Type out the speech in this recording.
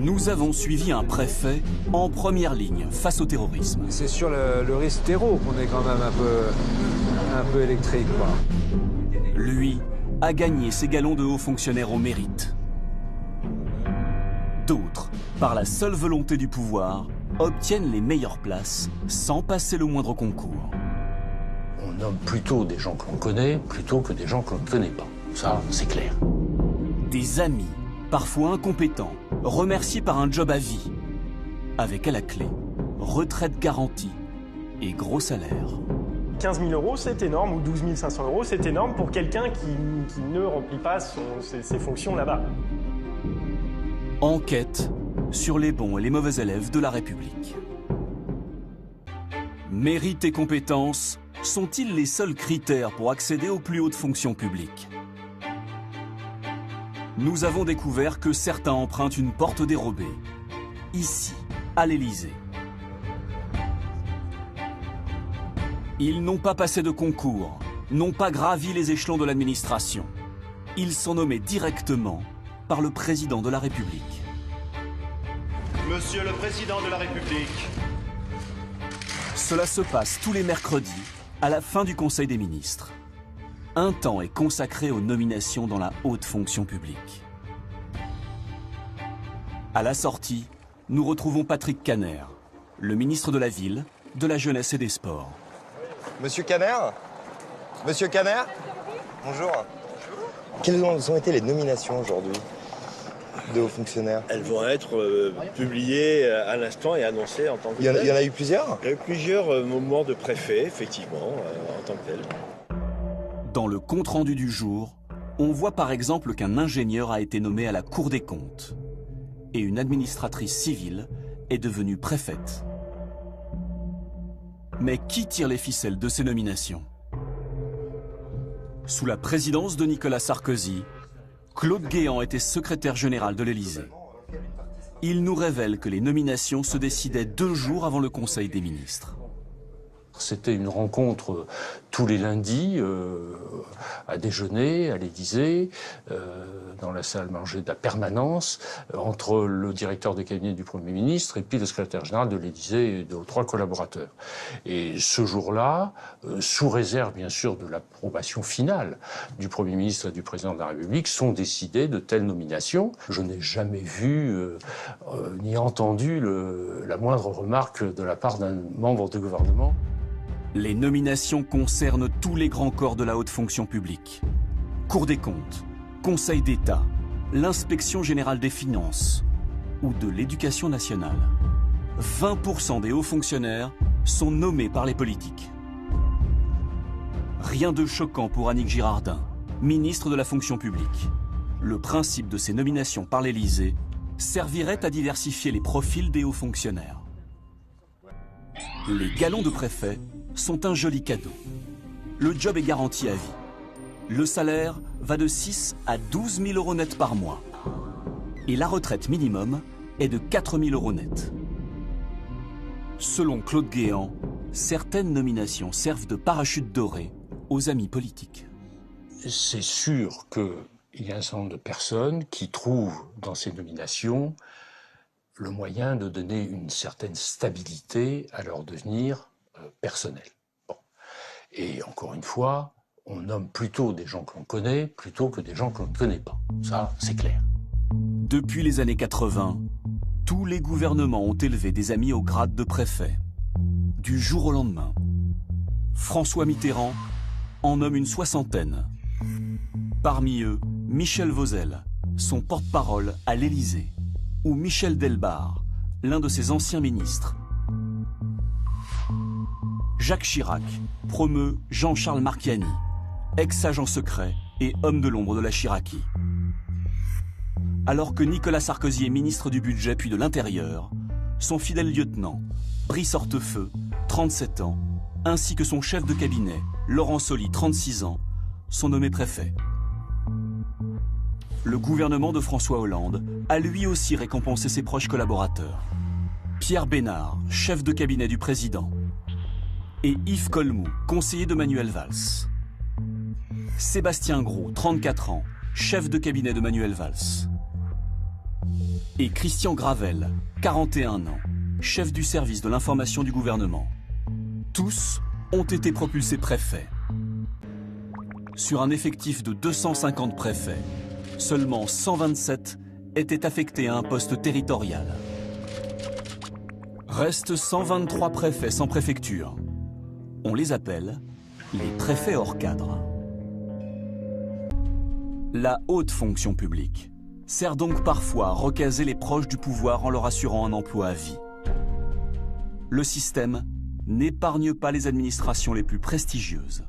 Nous avons suivi un préfet en première ligne face au terrorisme. C'est sur le risque terreau qu'on est quand même un peu électrique, quoi. Lui a gagné ses galons de haut fonctionnaire au mérite. D'autres, par la seule volonté du pouvoir, obtiennent les meilleures places sans passer le moindre concours. On nomme plutôt des gens que l'on connaît plutôt que des gens que l'on ne connaît pas. Ça, c'est clair. Des amis, parfois incompétents, remerciés par un job à vie. Avec à la clé, retraite garantie et gros salaire. 15 000 euros, c'est énorme, ou 12 500 euros, c'est énorme pour quelqu'un qui ne remplit pas ses fonctions là-bas. Enquête sur les bons et les mauvais élèves de la République. Mérite et compétences sont-ils les seuls critères pour accéder aux plus hautes fonctions publiques? Nous avons découvert que certains empruntent une porte dérobée, ici, à l'Élysée. Ils n'ont pas passé de concours, n'ont pas gravi les échelons de l'administration. Ils sont nommés directement par le président de la République. Monsieur le Président de la République. Cela se passe tous les mercredis, à la fin du Conseil des ministres. Un temps est consacré aux nominations dans la haute fonction publique. À la sortie, nous retrouvons Patrick Kanner, le ministre de la Ville, de la Jeunesse et des Sports. Monsieur Kanner? Monsieur Kanner? Bonjour. Quelles ont été les nominations aujourd'hui de hauts fonctionnaires? Elles vont être publiées à l'instant et annoncées en tant que telles. Il y en a eu plusieurs? Il y a eu plusieurs moments de préfet, effectivement, en tant que tels. Dans le compte-rendu du jour, on voit par exemple qu'un ingénieur a été nommé à la Cour des comptes et une administratrice civile est devenue préfète. Mais qui tire les ficelles de ces nominations? Sous la présidence de Nicolas Sarkozy, Claude Guéant était secrétaire général de l'Élysée. Il nous révèle que les nominations se décidaient 2 jours avant le Conseil des ministres. C'était une rencontre tous les lundis à déjeuner à l'Élysée, dans la salle manger de la permanence, entre le directeur de cabinet du Premier ministre et puis le secrétaire général de l'Élysée et 2 ou 3 collaborateurs. Et ce jour-là, sous réserve bien sûr de l'approbation finale du Premier ministre et du Président de la République, sont décidées de telles nominations. Je n'ai jamais vu ni entendu la moindre remarque de la part d'un membre du gouvernement. Les nominations concernent tous les grands corps de la haute fonction publique. Cour des comptes, Conseil d'État, l'Inspection générale des finances ou de l'Éducation nationale. 20% des hauts fonctionnaires sont nommés par les politiques. Rien de choquant pour Annick Girardin, ministre de la fonction publique. Le principe de ces nominations par l'Élysée servirait à diversifier les profils des hauts fonctionnaires. Les galons de préfet sont un joli cadeau. Le job est garanti à vie. Le salaire va de 6 à 12 000 euros net par mois. Et la retraite minimum est de 4 000 euros net. Selon Claude Guéant, certaines nominations servent de parachute doré aux amis politiques. C'est sûr qu'il y a un certain nombre de personnes qui trouvent dans ces nominations le moyen de donner une certaine stabilité à leur devenir personnel. Bon. Et encore une fois, on nomme plutôt des gens que l'on connaît plutôt que des gens que l'on ne connaît pas. Ça, c'est clair. Depuis les années 80, tous les gouvernements ont élevé des amis au grade de préfet. Du jour au lendemain, François Mitterrand en nomme une 60aine. Parmi eux, Michel Vauzel, son porte-parole à l'Élysée, ou Michel Delbar, l'un de ses anciens ministres. Jacques Chirac promeut Jean-Charles Marchiani, ex-agent secret et homme de l'ombre de la Chiraquie. Alors que Nicolas Sarkozy est ministre du Budget puis de l'Intérieur, son fidèle lieutenant, Brice Hortefeux, 37 ans, ainsi que son chef de cabinet, Laurent Soli, 36 ans, sont nommés préfets. Le gouvernement de François Hollande a lui aussi récompensé ses proches collaborateurs. Pierre Bénard, chef de cabinet du président, et Yves Colmou, conseiller de Manuel Valls. Sébastien Gros, 34 ans, chef de cabinet de Manuel Valls. et Christian Gravel, 41 ans, chef du service de l'information du gouvernement. Tous ont été propulsés préfets. Sur un effectif de 250 préfets, seulement 127 étaient affectés à un poste territorial. Restent 123 préfets sans préfecture. On les appelle les préfets hors cadre. La haute fonction publique sert donc parfois à recaser les proches du pouvoir en leur assurant un emploi à vie. Le système n'épargne pas les administrations les plus prestigieuses.